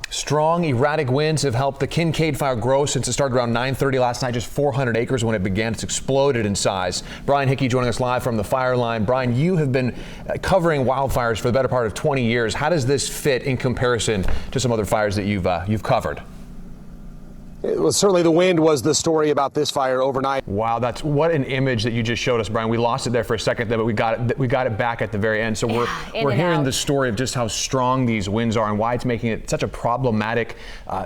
Strong, erratic winds have helped the Kincade Fire grow since it started around 9:30 last night. Just 400 acres when it began. It's exploded in size. Brian Hickey joining us live from the fire line. Brian, you have been covering wildfires for the better part of 20 years. How does this fit in comparison to some other fires that you've covered? Well, certainly the wind was the story about this fire overnight. Wow, that's what an image that you just showed us, Brian. We lost it there for a second, but we got it back at the very end. So we're hearing the story of just how strong these winds are and why it's making it such a problematic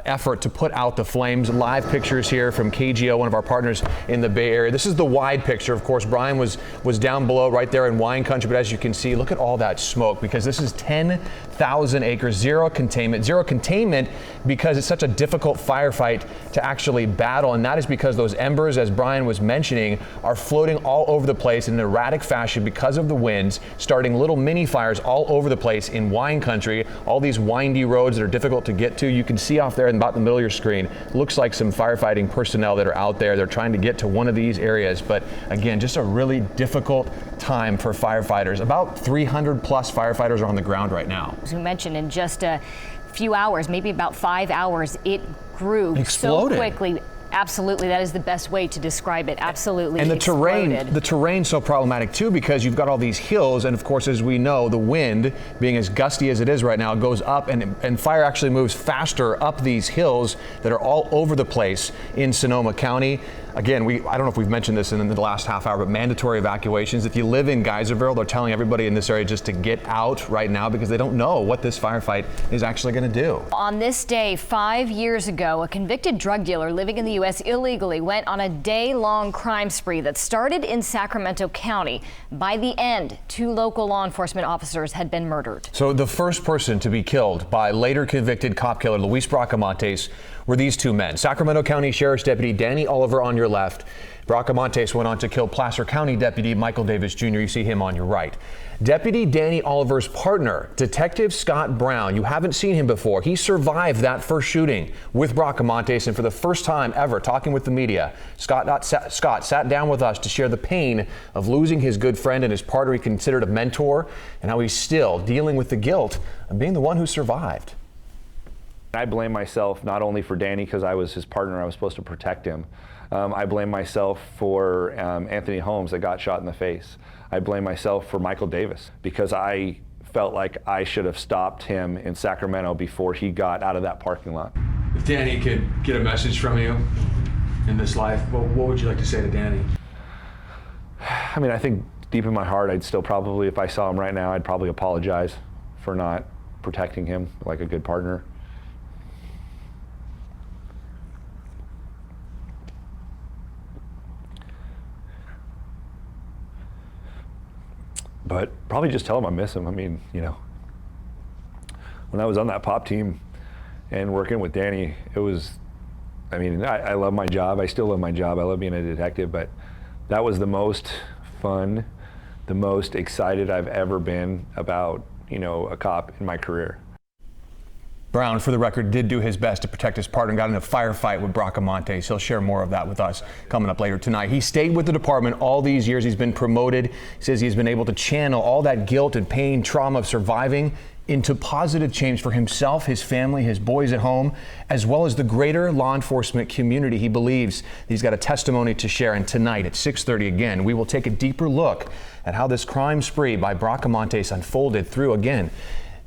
effort to put out the flames. Live pictures here from KGO, one of our partners in the Bay Area. This is the wide picture. Of course, Brian was down below right there in wine country, but as you can see, look at all that smoke because this is 10,000 acres, zero containment because it's such a difficult firefight to actually battle, and that is because those embers, as Brian was mentioning, are floating all over the place in an erratic fashion because of the winds, starting little mini fires all over the place in wine country. All these windy roads that are difficult to get to. You can see off there in about the middle of your screen, looks like some firefighting personnel that are out there. They're trying to get to one of these areas, but again, just a really difficult time for firefighters. About 300 plus firefighters are on the ground right now. As we mentioned, in just a few hours, maybe about 5 hours, it grew so quickly. Absolutely, that is the best way to describe it. Absolutely. And the terrain's so problematic too because you've got all these hills, and of course, as we know, the wind being as gusty as it is right now, it goes up and fire actually moves faster up these hills that are all over the place in Sonoma County. Again, I don't know if we've mentioned this in the last half hour, but mandatory evacuations. If you live in Geyserville, they're telling everybody in this area just to get out right now because they don't know what this firefight is actually going to do. On this day 5 years ago, a convicted drug dealer living in the U.S. illegally went on a day-long crime spree that started in Sacramento County. By the end, 2 local law enforcement officers had been murdered. So the first person to be killed by later convicted cop killer Luis Bracamontes were these 2 men. Sacramento County Sheriff's Deputy Danny Oliver on your left. Bracamontes went on to kill Placer County Deputy Michael Davis Jr. You see him on your right. Deputy Danny Oliver's partner, Detective Scott Brown, you haven't seen him before. He survived that first shooting with Bracamontes, and for the first time ever talking with the media, Scott sat down with us to share the pain of losing his good friend and his partner he considered a mentor, and how he's still dealing with the guilt of being the one who survived. I blame myself not only for Danny because I was his partner, I was supposed to protect him. I blame myself for Anthony Holmes that got shot in the face. I blame myself for Michael Davis because I felt like I should have stopped him in Sacramento before he got out of that parking lot. If Danny could get a message from you in this life, what would you like to say to Danny? I mean, I think deep in my heart, I'd still probably, if I saw him right now, I'd probably apologize for not protecting him like a good partner. But probably just tell him I miss him. I mean, you know, when I was on that pop team and working with Danny, it was, I mean, I love my job. I still love my job. I love being a detective, but that was the most fun, the most excited I've ever been about, you know, a cop in my career. Brown, for the record, did do his best to protect his partner and got in a firefight with Bracamontes. He'll share more of that with us coming up later tonight. He stayed with the department all these years. He's been promoted. He says he's been able to channel all that guilt and pain, trauma of surviving into positive change for himself, his family, his boys at home, as well as the greater law enforcement community. He believes he's got a testimony to share. And tonight at 6:30 again, we will take a deeper look at how this crime spree by Bracamontes unfolded through, again,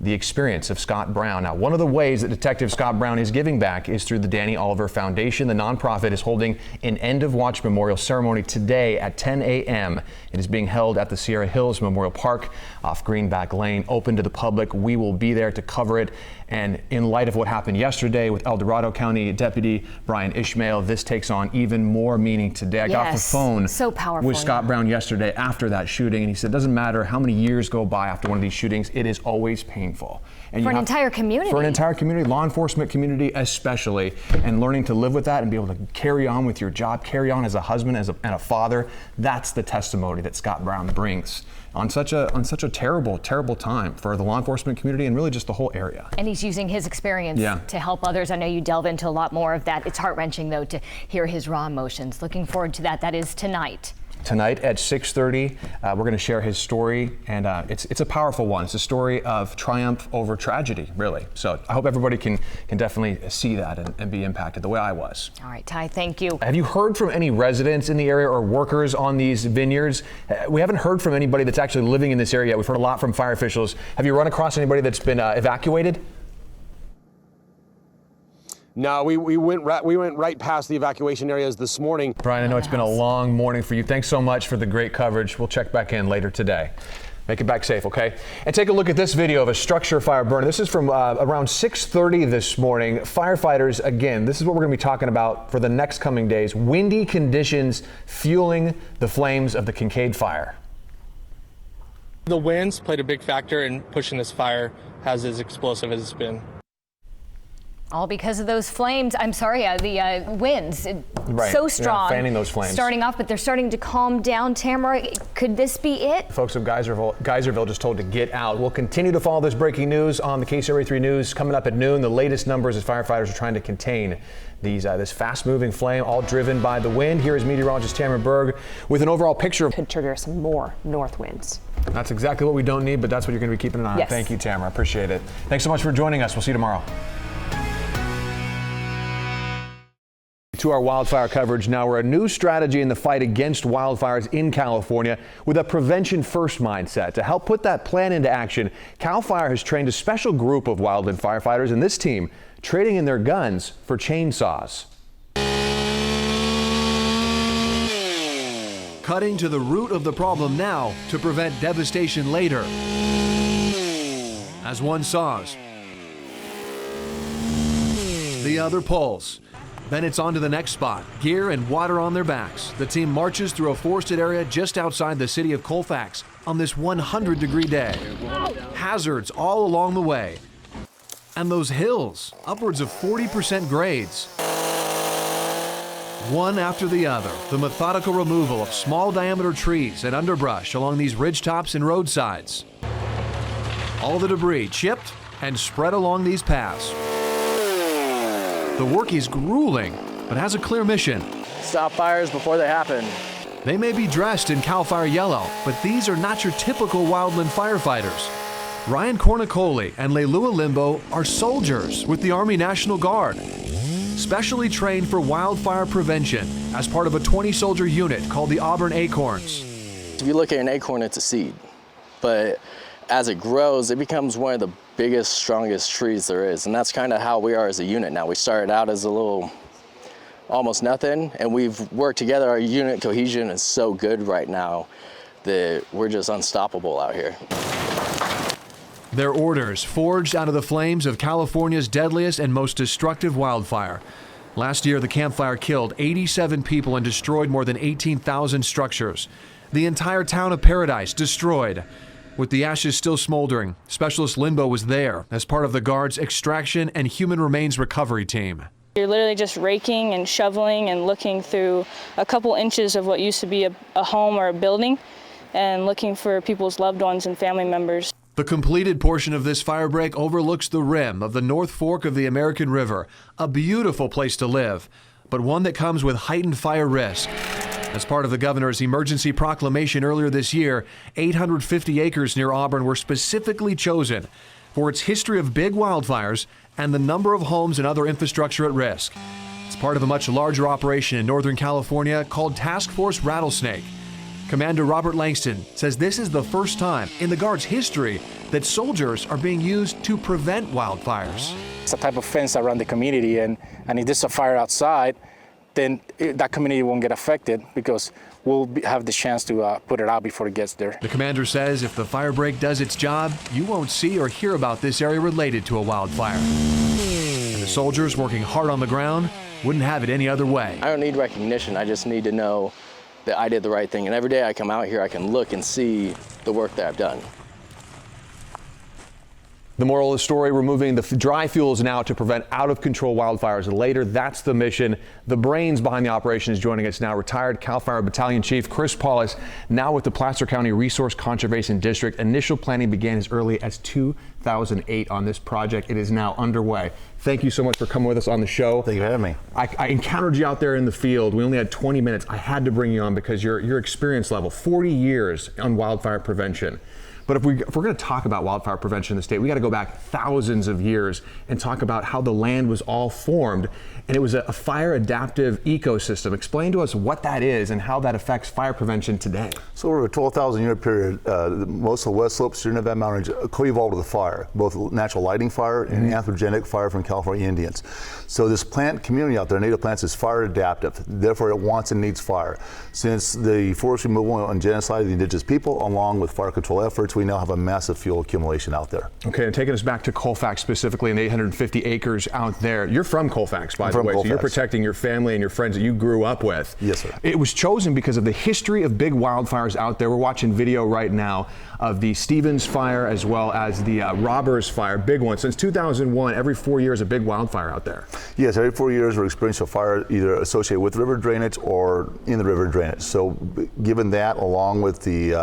the experience of Scott Brown. Now, one of the ways that Detective Scott Brown is giving back is through the Danny Oliver Foundation. The nonprofit is holding an End of Watch memorial ceremony today at 10 a.m. It is being held at the Sierra Hills Memorial Park off Greenback Lane, open to the public. We will be there to cover it. And in light of what happened yesterday with El Dorado County Deputy Brian Ishmael, this takes on even more meaning today. I got off the phone with Scott Brown yesterday after that shooting, and he said it doesn't matter how many years go by after one of these shootings, it is always painful. And for an entire community. For an entire community, law enforcement community especially, and learning to live with that and be able to carry on with your job, carry on as a husband and a father, that's the testimony that Scott Brown brings on such a terrible time for the law enforcement community and really just the whole area. And he's using his experience to help others. I know you delve into a lot more of that. It's heart-wrenching, though, to hear his raw emotions. Looking forward to that. That is tonight. tonight at 6:30. We're going to share his story, and it's a powerful one. It's a story of triumph over tragedy, really. So I hope everybody can definitely see that and be impacted the way I was. All right, Ty, thank you. Have you heard from any residents in the area or workers on these vineyards? We haven't heard from anybody that's actually living in this area yet. We've heard a lot from fire officials. Have you run across anybody that's been evacuated? No, we went right past the evacuation areas this morning. Brian, I know it's been a long morning for you. Thanks so much for the great coverage. We'll check back in later today. Make it back safe, okay? And take a look at this video of a structure fire burn. This is from around 6:30 this morning. Firefighters, again, this is what we're going to be talking about for the next coming days. Windy conditions fueling the flames of the Kincade Fire. The winds played a big factor in pushing this fire as explosive as it's been. All because of those flames. I'm sorry, the winds. Right. So strong. Yeah, fanning those flames. Starting off, but they're starting to calm down. Tamara, could this be it? Folks of Geyserville just told to get out. We'll continue to follow this breaking news on the KCRA 3 News coming up at noon. The latest numbers as firefighters are trying to contain this fast-moving flame, all driven by the wind. Here is meteorologist Tamara Berg with an overall picture. Could trigger some more north winds. That's exactly what we don't need, but that's what you're going to be keeping an eye on. Yes. Thank you, Tamara. Appreciate it. Thanks so much for joining us. We'll see you tomorrow. To our wildfire coverage now, we're a new strategy in the fight against wildfires in California with a prevention first mindset. To help put that plan into action, CAL FIRE has trained a special group of wildland firefighters, and this team trading in their guns for chainsaws. Cutting to the root of the problem now to prevent devastation later. As one saws, the other pulls. Then it's on to the next spot. Gear and water on their backs. The team marches through a forested area just outside the city of Colfax on this 100-degree day. Hazards all along the way. And those hills, upwards of 40% grades. One after the other, the methodical removal of small diameter trees and underbrush along these ridgetops and roadsides. All the debris chipped and spread along these paths. The work is grueling, but has a clear mission. Stop fires before they happen. They may be dressed in CAL FIRE yellow, but these are not your typical wildland firefighters. Ryan Cornicoli and Leilua Limbo are soldiers with the Army National Guard, specially trained for wildfire prevention as part of a 20-soldier unit called the Auburn Acorns. If you look at an acorn, it's a seed, but as it grows, it becomes one of the biggest, strongest trees there is. And that's kind of how we are as a unit now. We started out as a little, almost nothing, and we've worked together. Our unit cohesion is so good right now that we're just unstoppable out here. Their orders forged out of the flames of California's deadliest and most destructive wildfire. Last year, the campfire killed 87 people and destroyed more than 18,000 structures. The entire town of Paradise destroyed. With the ashes still smoldering, Specialist Limbo was there as part of the Guard's extraction and human remains recovery team. You're literally just raking and shoveling and looking through a couple inches of what used to be a home or a building and looking for people's loved ones and family members. The completed portion of this firebreak overlooks the rim of the North Fork of the American River, a beautiful place to live, but one that comes with heightened fire risk. As part of the governor's emergency proclamation earlier this year, 850 acres near Auburn were specifically chosen for its history of big wildfires and the number of homes and other infrastructure at risk. It's part of a much larger operation in Northern California called Task Force Rattlesnake. Commander Robert Langston says this is the first time in the Guard's history that soldiers are being used to prevent wildfires. It's a type of fence around the community, and if there's a fire outside, then that community won't get affected because we'll have the chance to put it out before it gets there. The commander says if the firebreak does its job, you won't see or hear about this area related to a wildfire. And the soldiers working hard on the ground wouldn't have it any other way. I don't need recognition. I just need to know that I did the right thing. And every day I come out here, I can look and see the work that I've done. The moral of the story, removing the dry fuels now to prevent out-of-control wildfires later. That's the mission. The brains behind the operation is joining us now. Retired CAL FIRE Battalion Chief Chris Paulus, now with the Placer County Resource Conservation District. Initial planning began as early as 2008 on this project. It is now underway. Thank you so much for coming with us on the show. Thank you for having me. I encountered you out there in the field. We only had 20 minutes. I had to bring you on because your experience level, 40 years on wildfire prevention. But if we're going to talk about wildfire prevention in the state, we got to go back thousands of years and talk about how the land was all formed. And it was a fire adaptive ecosystem. Explain to us what that is and how that affects fire prevention today. So over a 12,000 year period, most of the west slopes during that mountain range co-evolved with the fire, both natural lighting fire and anthropogenic fire from California Indians. So this plant community out there, native plants, is fire adaptive. Therefore, it wants and needs fire. Since the forest removal and genocide of the indigenous people, along with fire control efforts, we now have a massive fuel accumulation out there. Okay, and taking us back to Colfax specifically, and 850 acres out there. You're from Colfax, by the way, so you're protecting your family and your friends that you grew up with. Yes, sir. It was chosen because of the history of big wildfires out there. We're watching video right now of the Stevens Fire as well as the Robbers Fire, big one. Since 2001, every 4 years, a big wildfire out there. Yes, every 4 years we're experiencing a fire either associated with river drainage or in the river drainage. So given that, along with the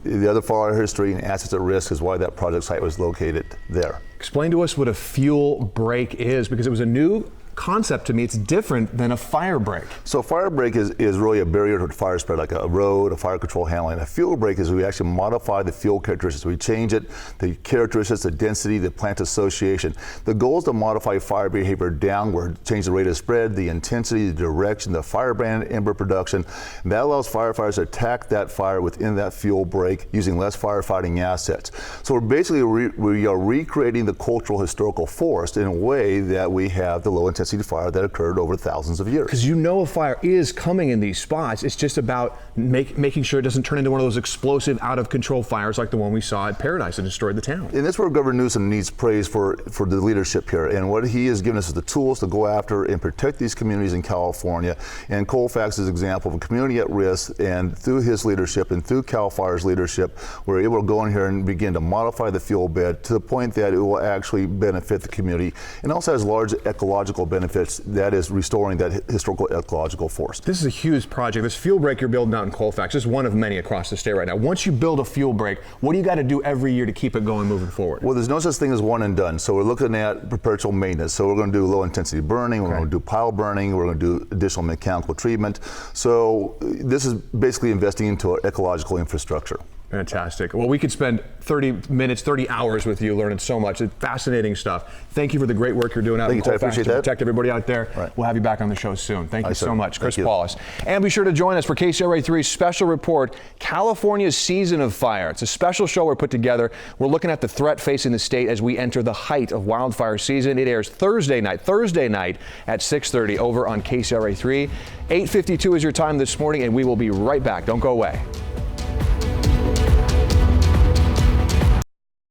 other fire history and assets at risk, is why that project site was located there. Explain to us what a fuel break is, because it was a new concept to me. It's different than a fire break. So a fire break is really a barrier to fire spread, like a road, a fire control handling. A fuel break is we actually modify the fuel characteristics. We change it, the characteristics, the density, the plant association. The goal is to modify fire behavior downward, change the rate of spread, the intensity, the direction, the firebrand, ember production. And that allows firefighters to attack that fire within that fuel break using less firefighting assets. So we're basically we are recreating the cultural historical forest in a way that we have the low intensity fire that occurred over thousands of years. Because you know a fire is coming in these spots. It's just about making sure it doesn't turn into one of those explosive, out-of-control fires like the one we saw at Paradise and destroyed the town. And that's where Governor Newsom needs praise for the leadership here. And what he has given us is the tools to go after and protect these communities in California. And Colfax is an example of a community at risk. And through his leadership and through CAL FIRE's leadership, we're able to go in here and begin to modify the fuel bed to the point that it will actually benefit the community and also has large ecological benefits, that is restoring that historical ecological forest. This is a huge project. This fuel break you're building out in Colfax is one of many across the state right now. Once you build a fuel break, what do you got to do every year to keep it going moving forward? Well, there's no such thing as one and done. So we're looking at perpetual maintenance. So we're going to do low intensity burning, we're going to do pile burning, we're going to do additional mechanical treatment. So this is basically investing into our ecological infrastructure. Fantastic. Well, we could spend 30 minutes, 30 hours with you learning so much. It's fascinating stuff. Thank you for the great work you're doing out in Colfax to protect everybody out there. Right. We'll have you back on the show soon. Thank you so much, Chris Thank you. Paulus. And be sure to join us for KCRA 3's special report, California's Season of Fire. It's a special show we're put together. We're looking at the threat facing the state as we enter the height of wildfire season. It airs Thursday night at 6:30 over on KCRA 3. 8:52 is your time this morning, and we will be right back. Don't go away.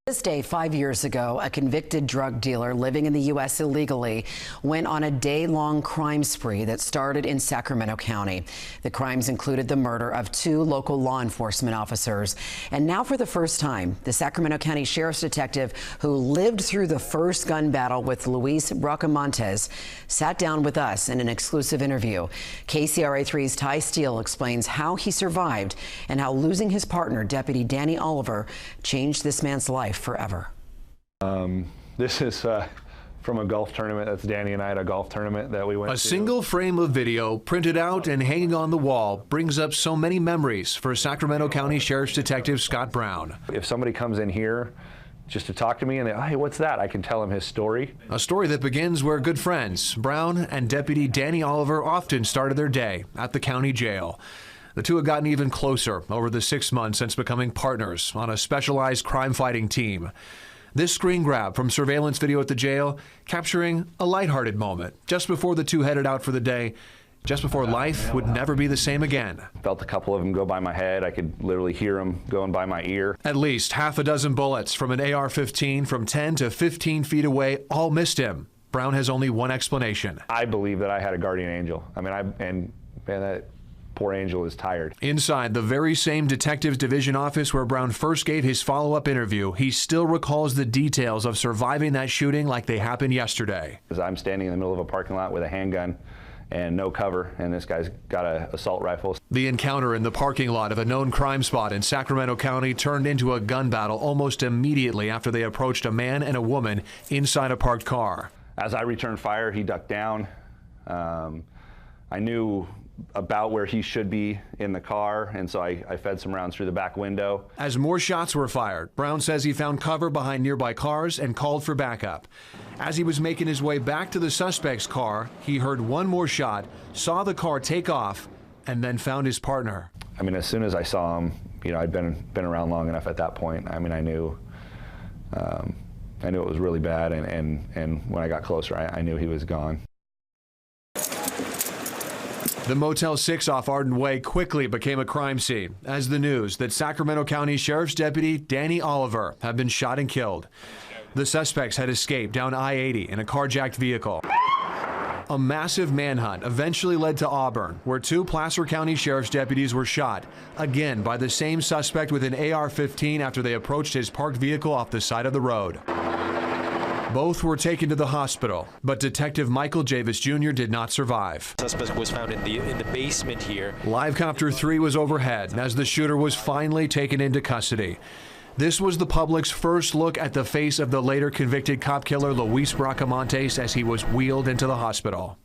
This day 5 years ago, a convicted drug dealer living in the U.S. illegally went on a day-long crime spree that started in Sacramento County. The crimes included the murder of 2 local law enforcement officers. And now for the first time, the Sacramento County Sheriff's detective who lived through the first gun battle with Luis Bracamontes sat down with us in an exclusive interview. KCRA 3's Ty Steele explains how he survived and how losing his partner, Deputy Danny Oliver, changed this man's life forever. This is from a golf tournament. That's Danny and I at a golf tournament that we went to. A single frame of video printed out and hanging on the wall brings up so many memories for Sacramento County Sheriff's Detective Scott Brown. If somebody comes in here just to talk to me and they, hey, what's that? I can tell him his story. A story that begins where good friends, Brown and Deputy Danny Oliver, often started their day at the county jail. The two have gotten even closer over the 6 months since becoming partners on a specialized crime-fighting team. This screen grab from surveillance video at the jail capturing a lighthearted moment just before the two headed out for the day, just before life would never be the same again. Felt a couple of them go by my head. I could literally hear them going by my ear. At least half a dozen bullets from an AR-15 from 10 to 15 feet away all missed him. Brown has only one explanation. I believe that I had a guardian angel. I mean, that poor angel is tired. Inside the very same detectives division office where Brown first gave his follow-up interview, he still recalls the details of surviving that shooting like they happened yesterday. As I'm standing in the middle of a parking lot with a handgun and no cover, and this guy's got an assault rifle. The encounter in the parking lot of a known crime spot in Sacramento County turned into a gun battle almost immediately after they approached a man and a woman inside a parked car. As I returned fire, he ducked down. I knew about where he should be in the car, and so I fed some rounds through the back window. As more shots were fired, Brown says he found cover behind nearby cars and called for backup. As he was making his way back to the suspect's car, he heard one more shot, saw the car take off, and then found his partner. I mean, as soon as I saw him, you know, I'd been around long enough at that point. I mean, I knew it was really bad, and when I got closer, I knew he was gone. The Motel 6 off Arden Way quickly became a crime scene as the news that Sacramento County Sheriff's Deputy Danny Oliver had been shot and killed. The suspects had escaped down I-80 in a carjacked vehicle. A massive manhunt eventually led to Auburn, where 2 Placer County Sheriff's deputies were shot, again by the same suspect with an AR-15 after they approached his parked vehicle off the side of the road. Both were taken to the hospital, but Detective Michael Javis Jr. did not survive. Suspect was found in the basement here. Livecopter 3 was overhead as the shooter was finally taken into custody. This was the public's first look at the face of the later convicted cop killer Luis Bracamontes as he was wheeled into the hospital.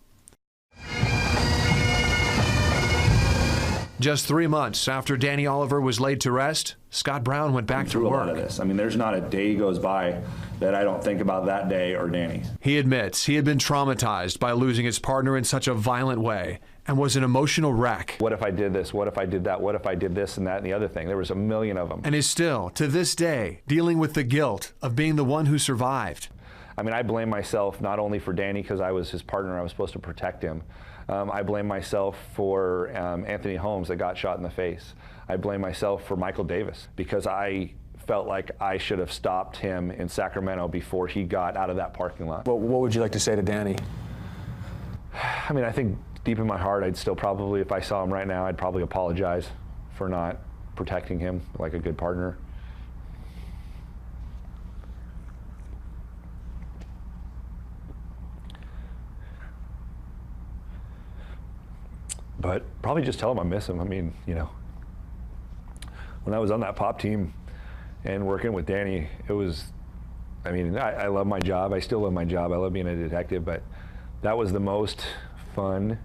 Just 3 months after Danny Oliver was laid to rest, Scott Brown went back to work. A lot of this. I mean, there's not a day goes by that I don't think about that day or Danny. He admits he had been traumatized by losing his partner in such a violent way and was an emotional wreck. What if I did this? What if I did that? What if I did this and that and the other thing? There was a million of them. And is still, to this day, dealing with the guilt of being the one who survived. I mean, I blame myself not only for Danny because I was his partner, I was supposed to protect him. I blame myself for Anthony Holmes that got shot in the face. I blame myself for Michael Davis because I felt like I should have stopped him in Sacramento before he got out of that parking lot. What would you like to say to Danny? I mean, I think deep in my heart, I'd still probably, if I saw him right now, I'd probably apologize for not protecting him like a good partner. But probably just tell him I miss him. I mean, you know, when I was on that pop team and working with Danny, it was, I mean, I love my job. I still love my job. I love being a detective, but that was the most fun,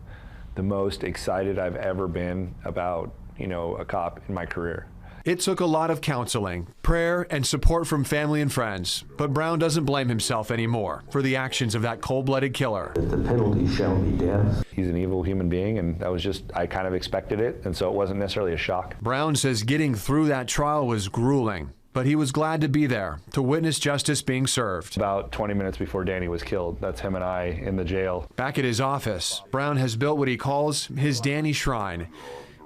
the most excited I've ever been about, you know, a cop in my career. It took a lot of counseling, prayer, and support from family and friends, but Brown doesn't blame himself anymore for the actions of that cold-blooded killer. The penalty shall be death. He's an evil human being, and that was just, I kind of expected it, and so it wasn't necessarily a shock. Brown says getting through that trial was grueling, but he was glad to be there to witness justice being served. About 20 minutes before Danny was killed, that's him and I in the jail. Back at his office, Brown has built what he calls his Danny Shrine.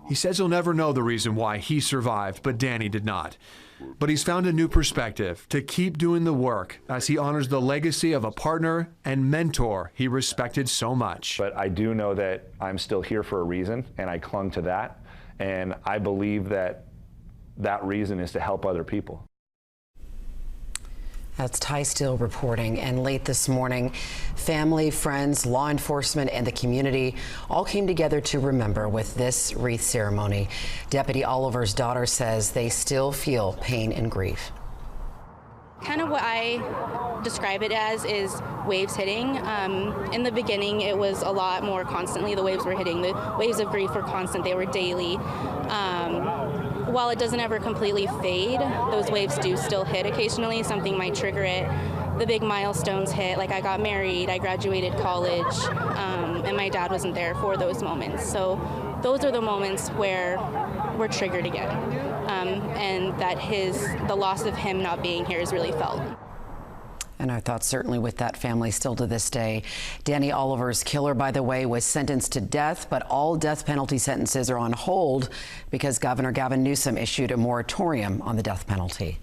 He says he'll never know the reason why he survived, but Danny did not. But he's found a new perspective to keep doing the work as he honors the legacy of a partner and mentor he respected so much. But I do know that I'm still here for a reason, and I clung to that. And I believe that that reason is to help other people. That's Ty Steele reporting. And late this morning, family, friends, law enforcement, and the community all came together to remember with this wreath ceremony. Deputy Oliver's daughter says they still feel pain and grief. Kind of what I describe it as is waves hitting. In the beginning, it was a lot more constantly. The waves were hitting. The waves of grief were constant. They were daily. While it doesn't ever completely fade, those waves do still hit occasionally. Something might trigger it. The big milestones hit, like I got married, I graduated college, and my dad wasn't there for those moments. So those are the moments where we're triggered again. And that the loss of him not being here is really felt. And our thoughts certainly with that family still to this day. Danny Oliver's killer, by the way, was sentenced to death, but all death penalty sentences are on hold because Governor Gavin Newsom issued a moratorium on the death penalty.